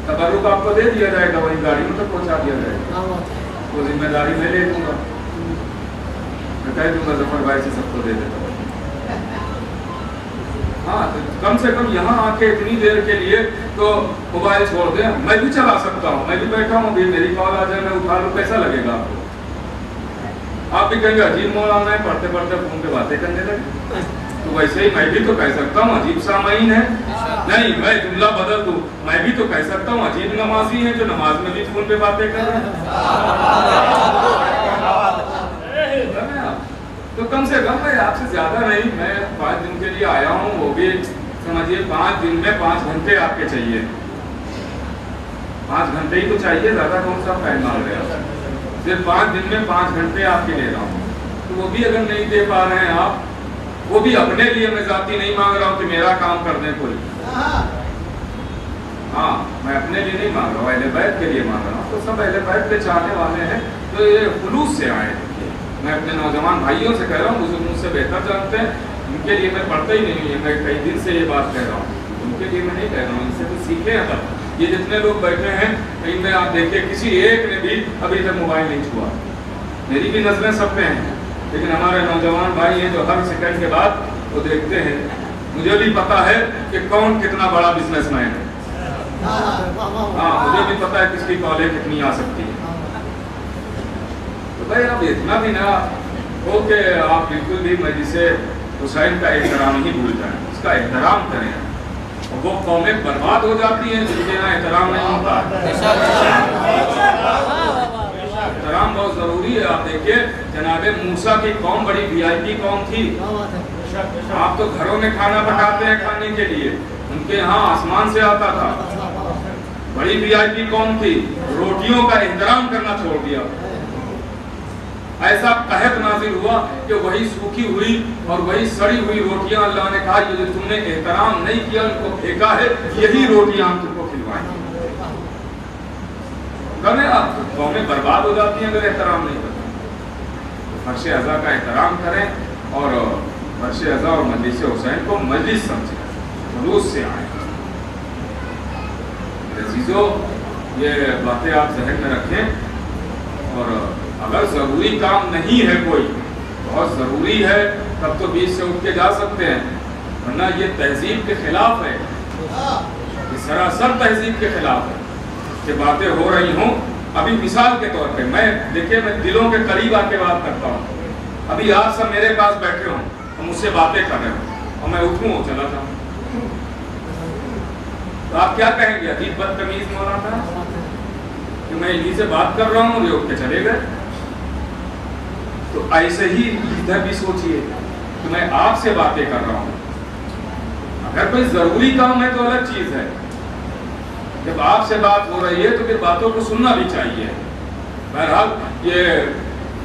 تبرک آپ کو دے دیا جائے گا، وہی گاڑیوں تک پہنچا دیا جائے گا، وہ ذمہ داری میں لے لوں گا، میں کہہ دوں گا ظفر بھائی سے سب کو دے دیتا ہوں۔ ہاں کم سے کم یہاں آ کے اتنی دیر کے لیے تو موبائل چھوڑ دیں، میں بھی چلا سکتا ہوں، میں بھی بیٹھا ہوں، میری کال آ جائے میں اٹھا لوں، کیسا لگے گا آپ کو؟ آپ بھی کہیں گے عجیب مولانا ہے، پڑھتے پڑھتے فون پہ باتیں کرنے لگے، تو ویسے ہی میں بھی تو کہہ سکتا ہوں عجیب سامعین ہے، نہیں میں جملہ بدل دوں، میں بھی تو کہہ سکتا ہوں عجیب نمازی ہیں جو نماز میں بھی فون پہ باتیں کر رہے ہیں۔ تو کم سے کم میں آپ سے زیادہ نہیں، میں 5 دن کے لیے آیا ہوں، وہ بھی سمجھیے 5 دن میں 5 گھنٹے آپ کے چاہیے، 5 گھنٹے ہی تو چاہیے، زیادہ کون سا فائل مانگ رہے ہیں؟ صرف 5 دن میں 5 گھنٹے آپ کے لے رہا ہوں، تو وہ بھی اگر نہیں دے پا رہے ہیں آپ، وہ بھی اپنے لیے میں ذاتی نہیں مانگ رہا ہوں کہ میرا کام کر دیں کوئی، ہاں میں اپنے لیے نہیں مانگ رہا ہوں، اہل بیت کے لیے مانگ رہا ہوں، تو سب اہل بیت کے چاہنے والے ہیں تو یہ خلوص سے آئے۔ میں اپنے نوجوان بھائیوں سے کہہ رہا ہوں، مجھے مجھ سے بہتر جانتے ہیں، ان کے لیے میں پڑھتا ہی نہیں ہوں، میں کئی دن سے یہ بات کہہ رہا ہوں، ان کے لیے میں نہیں کہہ رہا ہوں، ان سے تو سیکھیں ادب۔ یہ جتنے لوگ بیٹھے ہیں ان میں آپ دیکھیں کسی ایک نے بھی ابھی تک موبائل نہیں چھوا، میری بھی نظریں سب پہ ہیں، لیکن ہمارے نوجوان بھائی ہیں جو ہر سیکنڈ کے بعد وہ دیکھتے ہیں، مجھے بھی پتا ہے کہ کون کتنا بڑا بزنس مین ہے، ہاں مجھے بھی پتا ہے کس کی کالیں کتنی آ سکتی ہے، تو بھائی آپ اتنا بھی نہ ہو کہ آپ بالکل بھی مجلس حسین کا احترام ہی بھول جائیں، اس کا احترام کریں، وہ قومیں برباد ہو جاتی ہیں جن کے یہاں احترام نہیں ہوتا ہے۔ احترام بہت ضروری ہے۔ آپ دیکھیے جناب موسیٰ کی قوم بڑی وی آئی پی قوم تھی۔ آپ تو گھروں میں کھانا پکاتے ہیں کھانے کے لیے، ان کے یہاں آسمان سے آتا تھا۔ بڑی وی آئی پی قوم تھی، روٹیوں کا احترام کرنا چھوڑ دیا۔ ایسا قحط نازل ہوا کہ وہی سوکھی ہوئی اور وہی سڑی ہوئی روٹیاں اللہ نے کہا یہ جو تم نے احترام نہیں کیا ان کو پھینکا ہے، یہی روٹیاں ہم تم کو کھلوائیں گے۔ قومیں برباد ہو جاتی ہیں اگر احترام نہیں کرتے۔ فرش اعضا کا احترام کریں اور فرش اعضا اور مجلس حسین کو مجلس سمجھیں، خلوص سے آئیں۔ عزیزو یہ باتیں آپ ذہن میں رکھیں، اور اگر ضروری کام نہیں ہے کوئی، بہت ضروری ہے، تب تو بیچ سے اٹھ کے جا سکتے ہیں، ورنہ یہ تہذیب کے خلاف ہے، یہ سراسر تہذیب کے خلاف ہے کہ باتیں ہو رہی ہوں۔ ابھی مثال کے طور پہ دیکھیے میں دلوں کے قریب آ کے بات کرتا ہوں۔ ابھی آپ سب میرے پاس بیٹھے ہوں اور مجھ سے باتیں کر رہے ہوں اور میں اٹھوں اور چلا جاؤں، تو آپ کیا کہیں گے؟ عجیب بدتمیز مولانا تھا کہ میں انہی سے بات کر رہا ہوں اور یہ اٹھ کے چلے گئے۔ تو ایسے ہی ادھر بھی سوچئے کہ میں آپ سے باتیں کر رہا ہوں، اگر کوئی ضروری کام ہے تو الگ چیز ہے، جب آپ سے بات ہو رہی ہے تو پھر باتوں کو سننا بھی چاہیے۔ بہرحال یہ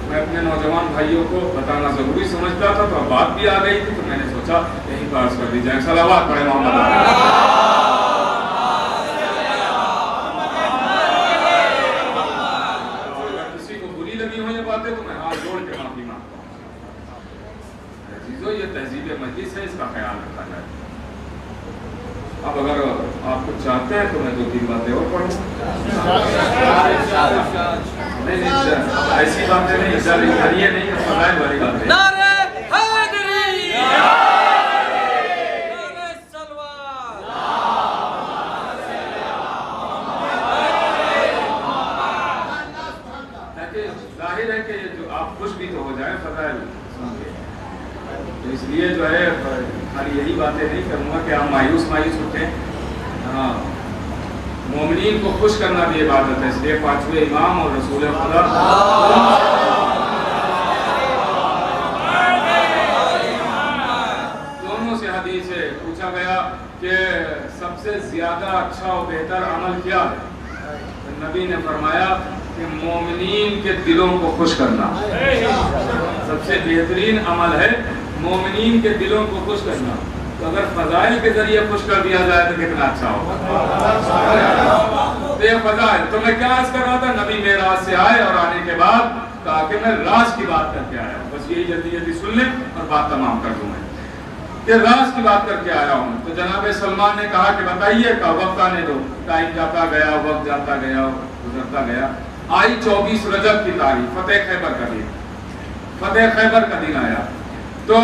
میں اپنے نوجوان بھائیوں کو بتانا ضروری سمجھتا تھا، تو اب بات بھی آ گئی تھی تو میں نے سوچا یہی پاس کر دی جائے۔ صلوات پڑھیں محمد۔ یہ تہذیب مجلس ہے، اس کا خیال رکھا جائے۔ اب اگر آپ کچھ چاہتے ہیں تو میں 2-3 باتیں اور پڑھوں۔ نہیں ایسی باتیں نہیں، ذریعے نہیں، فضائل والی باتیں۔ نعرہ حیدری، نعرہ سلوات۔ تاکہ ظاہر ہے کہ جو آپ خوش بھی تو ہو جائیں فضائل سن کے، تو اس لیے جو ہے خالی یہی باتیں نہیں کروں گا کہ آپ مایوس اٹھیں۔ ہاں، مومنین کو خوش کرنا بھی عبادت ہے، اس لیے 5ویں امام اور رسول خدا دونوں سے حدیث ہے۔ پوچھا گیا کہ سب سے زیادہ اچھا و بہتر عمل کیا ہے؟ نبی نے فرمایا کہ مومنین کے دلوں کو خوش کرنا سب سے بہترین عمل ہے، مومنین کے دلوں کو خوش کرنا۔ تو اگر فضائل کے ذریعے خوش کر دیا جائے تو کتنا اچھا ہوگا۔ تو یہ فضائل، تو میں کیا عرض کر رہا تھا، نبی معراج سے آئے اور آنے کے بعد کہا کہ میں راز کی بات کر کے آیا ہوں، بس یہی جلدی سن لیں اور بات تمام کر دوں میں کہ راز کی بات کر کے آیا ہوں۔ تو جناب سلمان نے کہا کہ بتائیے، کا وقت آنے دو۔ ٹائم جاتا گیا، وقت جاتا گیا، گزرتا گیا۔ آئی 24 رجب کی تاریخ، فتح خیبر کا دن، فتح خیبر کا دن آیا۔ تو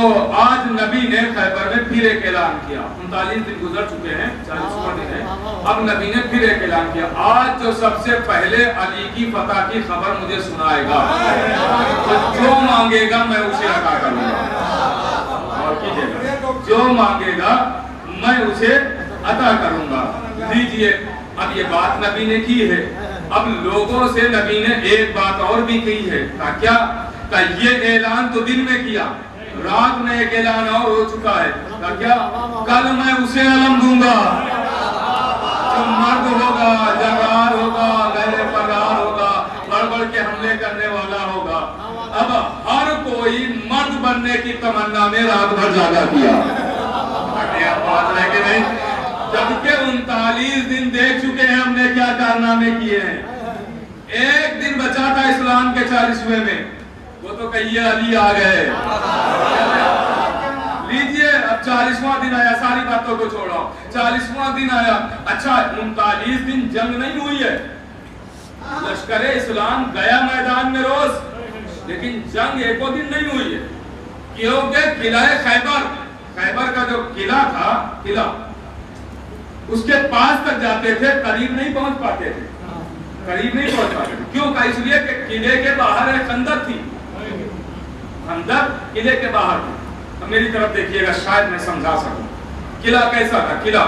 آج نبی نے خیبر میں پھر ایک اعلان کیا، 39 دن گزر چکے ہیں، 40واں دن ہے، اب نبی نے پھر ایک اعلان کیا، آج جو سب سے پہلے علی کی فتح کی خبر مجھے سنائے گا، جو مانگے گا میں اسے عطا کروں گا، اور کیجئے گا، جو مانگے گا میں اسے عطا کروں گا۔ لیجئے اب یہ بات نبی نے کی ہے، اب لوگوں سے نبی نے ایک بات اور بھی کی ہے، کیا کہ یہ اعلان تو دن میں کیا، رات میں ایک اعلان اور ہو چکا ہے، کیا کل میں اسے علم دوں گا، جو مرد ہوگا، جگار ہوگا، غیر پگار ہوگا، بڑھ کے حملے کرنے والا ہوگا۔ اب ہر کوئی مرد بننے کی تمنا میں رات بھر جاگا کیا، بات ہے کہ نہیں؟ جبکہ 39 دن دیکھ چکے ہیں ہم نے کیا کارنامے کیے ہیں۔ ایک دن بچا تھا اسلام کے 40ویں میں، وہ تو کہیے علی آ گئے۔ لیجئے اب 40واں دن آیا، ساری باتوں کو چھوڑا، 40واں دن آیا۔ اچھا 39 دن جنگ نہیں ہوئی ہے، لشکر اسلام گیا میدان میں روز، لیکن جنگ ایک دن نہیں ہوئی ہے، کیونکہ قلعہ خیبر کا جو قلعہ تھا، قلعہ اس کے پاس تک جاتے تھے، قریب نہیں پہنچ پاتے تھے، قریب نہیں پہنچ پاتے تھے۔ کیوں کہا؟ اس لیے کہ قلعے کے باہر ایک خندق تھی، خندق قلعے کے باہر تھی۔ اب میری طرف دیکھیے گا، شاید میں سمجھا سکوں۔ قلعہ کیسا تھا؟ قلعہ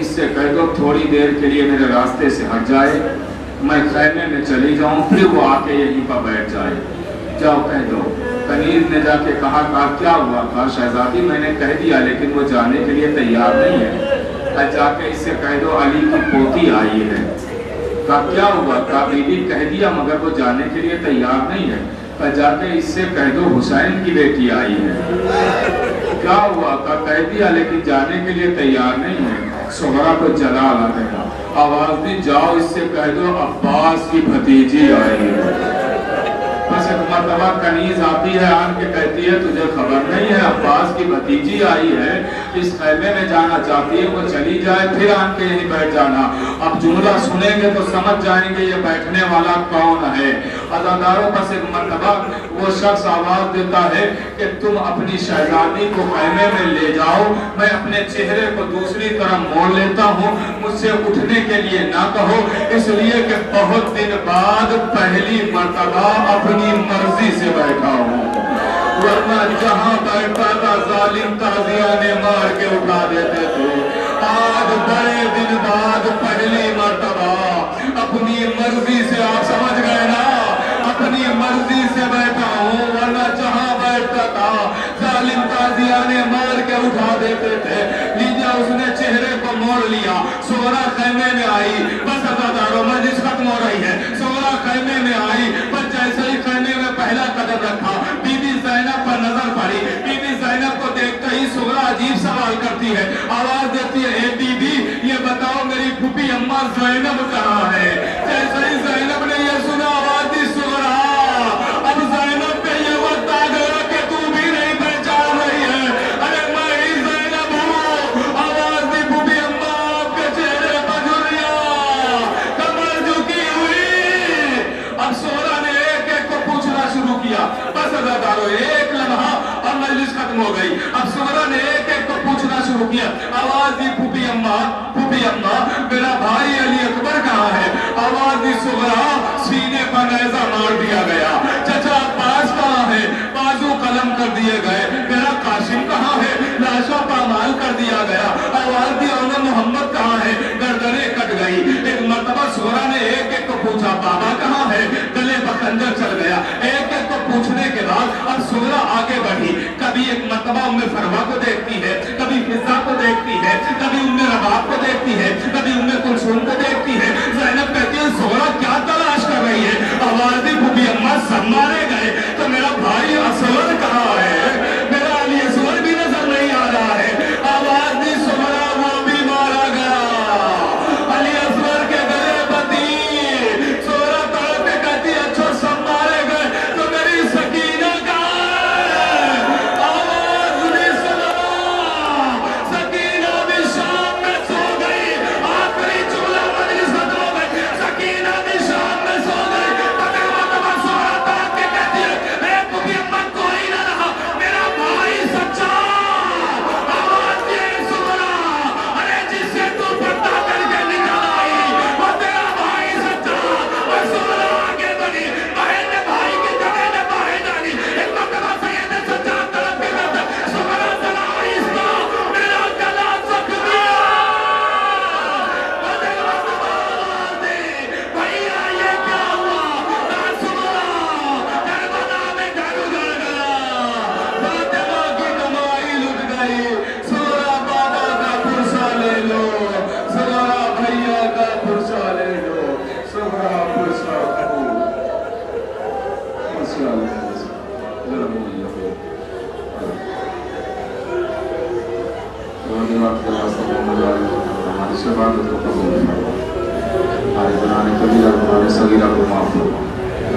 اس سے کہہ دو تھوڑی دیر کے لیے میرے راستے سے ہٹ جائے، میں خیمے میں چلی جاؤں، پھر وہ آ کے یہیں پر بیٹھ جائے۔ جاؤ کہہ دو۔ کنیز نے جا کے کہا کیا ہوا؟ کہا شہزادی میں نے کہہ دیا لیکن وہ جانے کے لیے تیار نہیں ہے۔ جا کے اس سے کہہ دو علی کی پوتی آئی ہے۔ کہا کیا ہوا؟ کہا بی بی کہہ دیا مگر وہ جانے کے لیے تیار نہیں ہے۔ کہا جا کے اس سے کہہ دو حسین کی بیٹی آئی ہے۔ کیا ہوا؟ کہا کہہ دیا لیکن جانے کے لیے تیار نہیں ہے۔ سغرا کو جلال آ گیا، آواز دی جاؤ اس سے کہہ دو عباس کی بھتیجی آئی ہے۔ بس ایک مرتبہ کنیز آتی ہے، آن کے کہتی ہے تجھے خبر نہیں ہے عباس کی بھتیجی آئی ہے، اس خیمے میں جانا چاہتی ہے، وہ چلی جائے پھر آن کے یہیں بیٹھ جانا۔ اب جملہ سنیں گے تو سمجھ جائیں گے یہ بیٹھنے والا کون ہے۔ عزاداروں بس ایک مرتبہ وہ شخص آواز دیتا ہے کہ تم اپنی شہزادی کو خیمے میں لے جاؤ، میں اپنے چہرے کو دوسری طرف موڑ لیتا ہوں، مجھ سے اٹھنے کے لیے نہ کہو، اس لیے کہ بہت دن بعد پہلی مرتبہ اپنی مرضی سے بیٹھا ہوں، ورنہ جہاں بیٹھتا تھا ظالم تازیانے مار کے اٹھا دیتے تھے۔ آج بڑے دن بعد پہلی مرتبہ اپنی مرضی سے، آپ سمجھ گئے نا، اپنی مرضی سے بیٹھا ہوں، ورنہ جہاں بیٹھتا تھا ظالم تازیانے مار کے اٹھا دیتے تھے۔ لیجا اس نے چہرے کو موڑ لیا، سغرا خیمے میں آئی، بس عزاداروں مجلس ختم ہو رہی ہے، سغرا خیمے میں آئی، بس جیسے ہی خیمے میں پہلا قدم رکھا بی بی زینب پر نظر پڑی، بی بی زینب کو دیکھتے ہی سغرا عجیب سوال کرتی ہے، آواز دیتی ہے اے بی بی یہ بتاؤ میری پھوپھی اماں زینب کہاں ہے؟ جیسے ہی زینب نے یہ سنا آواز دی سغرا، اب زینب پہ یہ وقت آ گیا کہ تو بھی نہیں پہچان رہی ہے، ارے میں ہی زینب ہوں، آواز دی پھوپھی اماں آپ کے چہرے پر جھریاں کمر جھکی ہوئی۔ اب سغرا نے ایک ایک کو پوچھنا شروع کیا، بس عزادارو ایک لمحہ اور مجلس ختم ہو گئی۔ اب سغرا نے ایک ایک کو پوچھنا شروع کیا، آواز دی پھوپھی اماں میرا بھائی علی اکبر کہاں ہے؟ آواز دی سغرا، سینے پر نیزہ مار دیا گیا، چچا عباس کہاں ہے؟ بازو قلم کر دیے گئے، میرا قاسم کہاں ہے؟ لاشا پامال کر دیا گیا، آواز دی اولاد محمد کہاں ہے؟ گردنیں کٹ گئی۔ ایک مرتبہ سغرا نے ایک ایک کو پوچھا بابا کہاں ہے؟ گلے پر خنجر چل گیا۔ ایک ایک کو پوچھنے کے بعد اب سغرا آگے بڑھی، کبھی ایک مرتبہ ام فروا کو دیکھتی ہے، کبھی فضا کو دیکھتی ہے، کبھی ام رباب کو دیکھتی ہے، کبھی ام کلثوم کو دیکھتی ہے۔ زینب کہتی ہے سغرا کیا تلاش کر رہی ہے؟ آواز دی پھوپھی اماں سب مارے گئے تو میرا بھائی اسود کہاں ہے؟ میرا علی اسود بھی نظر نہیں آ رہا ہے۔ آواز دی سغرا وہ بھی مارا گیا، علی اسود کے گلے بتی۔ سغرا تڑپ کے کہتی ہے اچھا سب مارے گئے تو میری سکینہ کہاں ہے؟ آواز دی سغرا، سکینہ بھی شام میں سو گئی، آخری جملہ مجلس ختم ہو گئی، سکینہ بھی شام میں سو گئی۔ سغرا تڑپ کے کہتی ہے اے پھوپھی اماں کوئی نہ رہا، میرا بھائی سچا۔ آواز دی سغرا، ارے جس سے تو پردہ کر کے نکال آئی وہ تیرا بھائی سچا۔ اور سغرا آگے بڑھی، بہن نے بھائی کی جگہ میں باہیں ڈالی۔ ایک مرتبہ سید سچا تڑپ کے کہتا ہے سغرا ذرا آہستہ، میرا گلا زخمی بھیا یہ کیا ہوا؟ سغرا کربلا میں گھر اجڑ گیا، فاطمہ کی کمائی لٹ گئی۔ سغرا بابا کا پرسہ لے لو، سغرا بھیا کا پرسہ لے لو، سغرا پرسہ قبول۔ ہماری شبادت کو قبول فرما، ہمارے گناہ کبیرہ گناہ صغیرہ کو معاف فرما،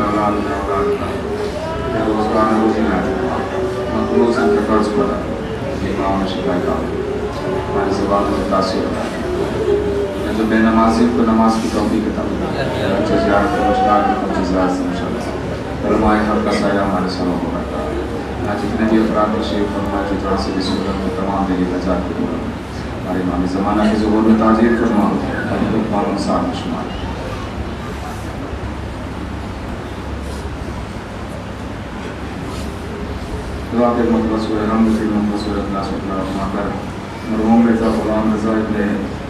اولاد میں اولاد کا روزگار روزی نہ فرما، مقروض ان کے قرض پر بیمار میں شفا کا ہماری زبان میں تاثیر ہے، جو بے نمازی کو نماز کی توفیق عطا فرما، اچھے زیارت کو مشتاق کو جزائر سے مشاہدہ فرمائے، حق کا سایہ ہمارے سروں کو رکھا ہے۔ جتنے بھی افراد تشریف فرما جو جہاں سے بھی صورت میں تمام دلی بچار کی دور ہمارے امام زمانہ کی ظہور میں تعجیل فرما، ہماری حکمان انصار میں شمار۔ دعا کے مقبل سورہ حمد کی مقبل سورہ اخلاص و اطلاع فرما کر مرحوم رضا غلام رضا ابن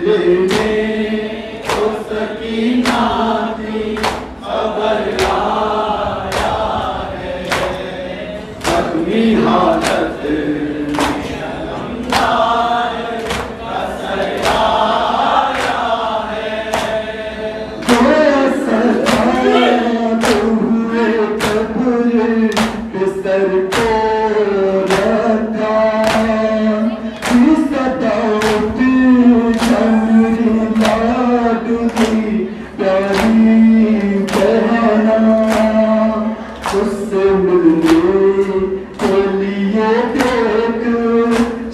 دل میں تو سکینہ کی خبر آیا ہے، زخمی حالت میں علمدار کا سایہ ہے، جو سجا تو ہوئے قبر پہ سر کو رکھا،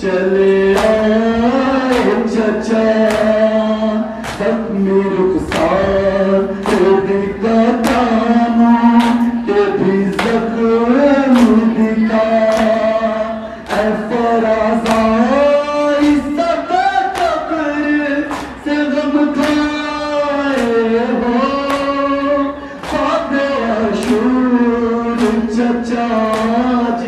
چلے آئے چچا زخمی رخسار دکھا داموں کہ بھی زخم دکھا، اے فرازاں اس سب قبر سے غم کھائے ہو، خواب عاشور چچا آج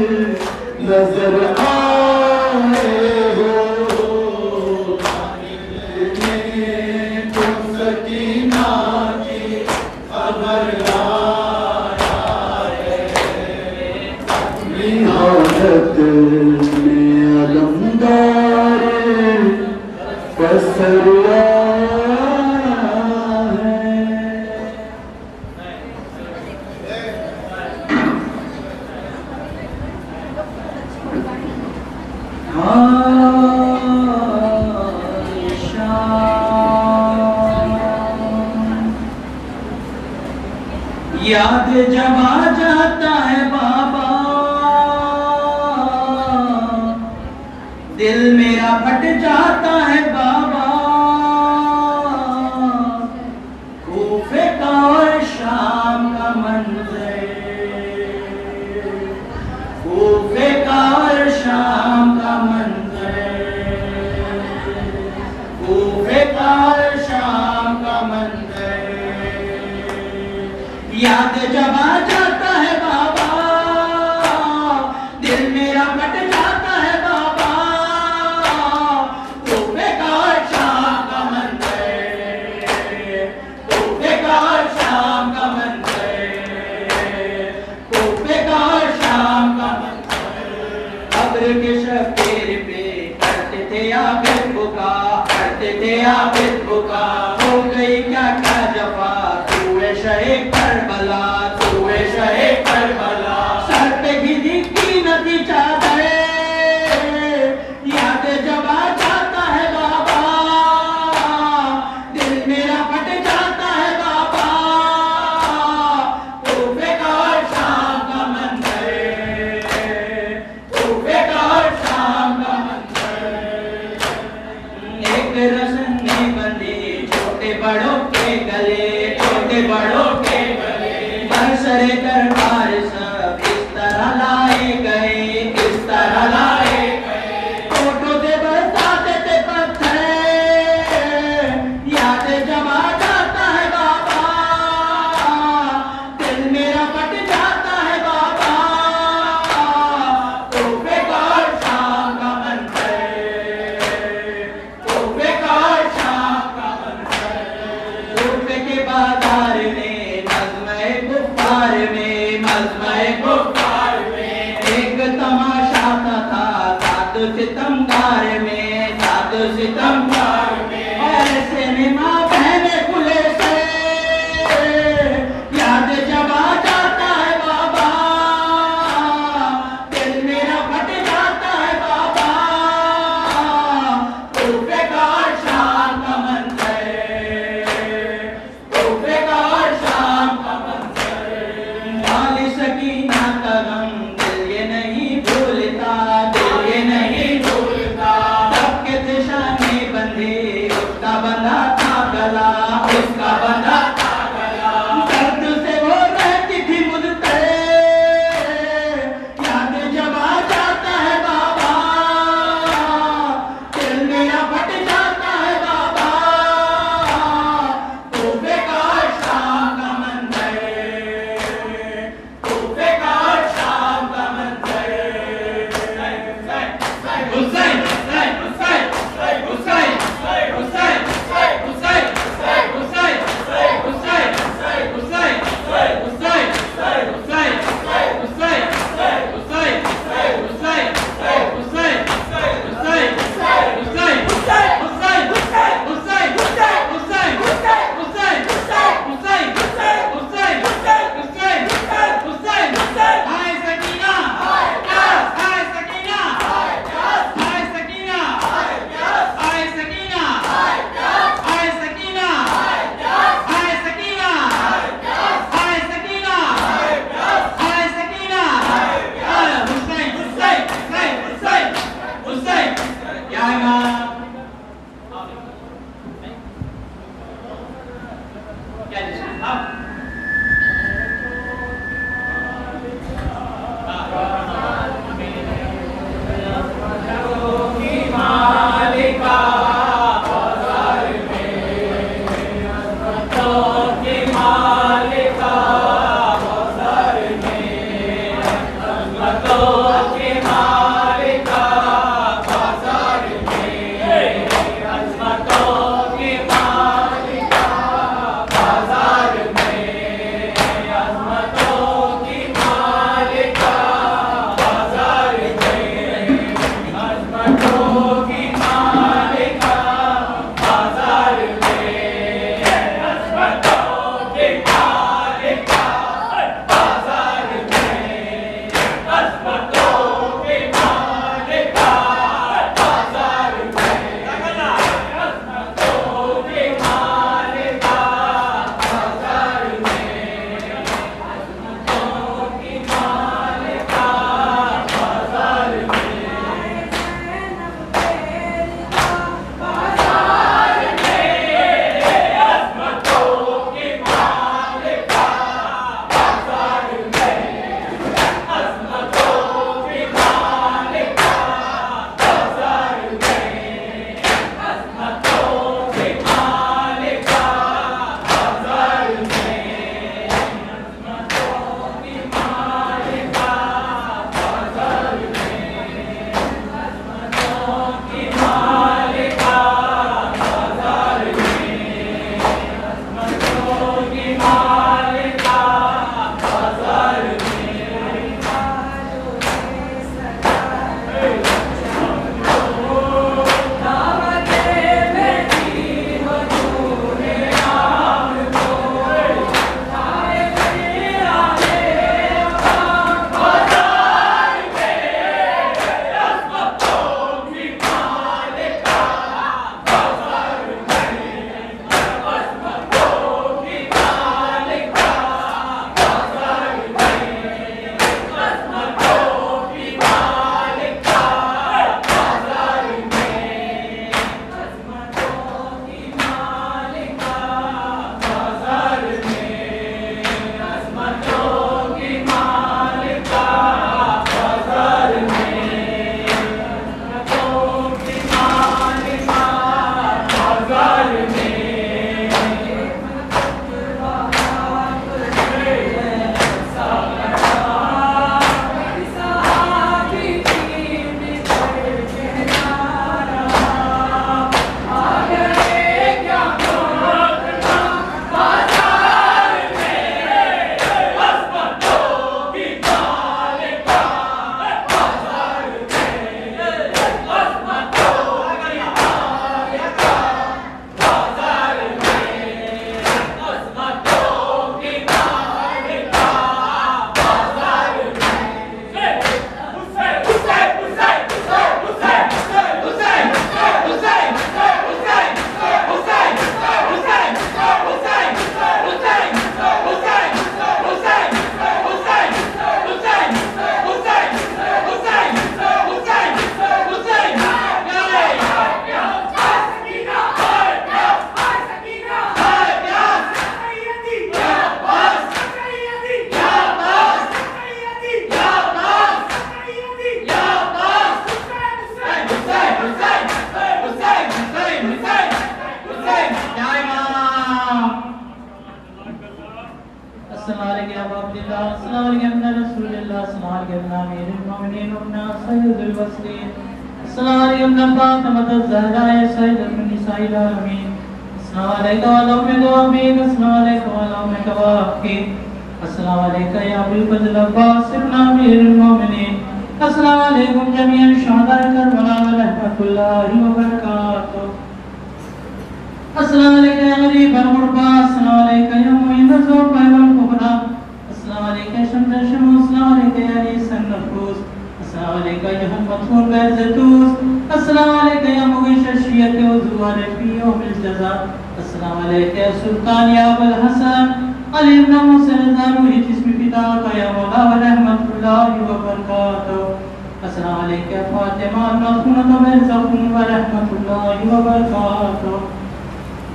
نظر آئے ہو، تم سکینہ کی خبر آیا ہے، اپنی حالت میں علمدار کا سایہ ہے۔ یاد جب آ جاتا ہے بابا دل میرا پھٹ جاتا ہے بابا، کوفے کا اور شام کا منظر، کوفے کا اور شام کا منظر، کوفے کا اور شام کا منظر، یاد جب آ جاتا ہے بابا دل میرا پھٹ جاتا ہے بابا، کوفے کا اور شام کا منظر، کوفے کا اور شام کا منظر، کوفے کا اور شام کا منظر، قبر کے شبیر پہ کرتے تھے عابد بکا، کرتے تھے عابد بکا، ہو گئی کیا کیا جفا، توئے شہ کربلا، توئے شہ کربلا، سر پہ گھنی قیمت چادر، یاد جب آ جاتا ہے بابا دل میرا پھٹ جاتا ہے بابا، کوفے کا اور شام کا منظر، کوفے کا اور شام کا منظر، ایک رسن نے بندے چھوٹے بڑوں کے گلے، چھوٹے بڑوں کے گلے، برسر دربار سب اس طرح لائے گئے، اس طرح لائے گئے، فوٹو سے برساتے تھے پتھر، یاد جب آ جاتا ہے بابا دل میرا پھٹ جاتا ہے بابا، کوفے کا اور شام کا منظر، کوفے کا اور شام کا منظر، کوفے کے بازار میں مجمع کفار میں، مجمع کفار میں، ایک تماشا تھا سات ستمگار میں، سات ستمگار میں، ایسے میں ماں بہنیں کھلے سے، یاد جب آ جاتا ہے بابا دل میرا پھٹ جاتا ہے بابا، کوفے کا اور شام کا منظر، کوفے کا اور شام کا منظر، والی سکینہ کا غم دل یہ نہیں بھولتا، دل یہ نہیں بھولتا، سب کے دشانے بندے اس کا بندہ تھا گلا، اس کا بندہ تھا گلا، درد سے وہ رہتی تھی مدتے، یاد جب آ جاتا ہے بابا دل میرا پھٹ جاتا ہے بابا، کوفے کا اور شام کا منظر، کوفے کا اور شام کا منظر، حسین حسین حسین حسین حسین حسین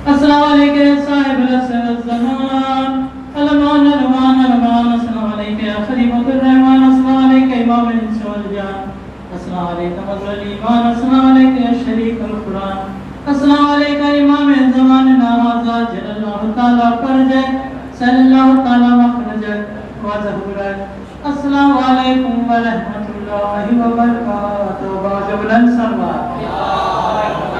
السلام علیکم صاحب الزمان والجان السلام علیکم افضل الایمان السلام علیکم یا شریک القرآن السلام علیکم امام زماننا هذا جل اللہ تعالی فرجک صلی اللہ تعالی مخرجک وظہورک السلام علیکم ورحمۃ اللہ وبرکاتہ. باجو بلند سلوات.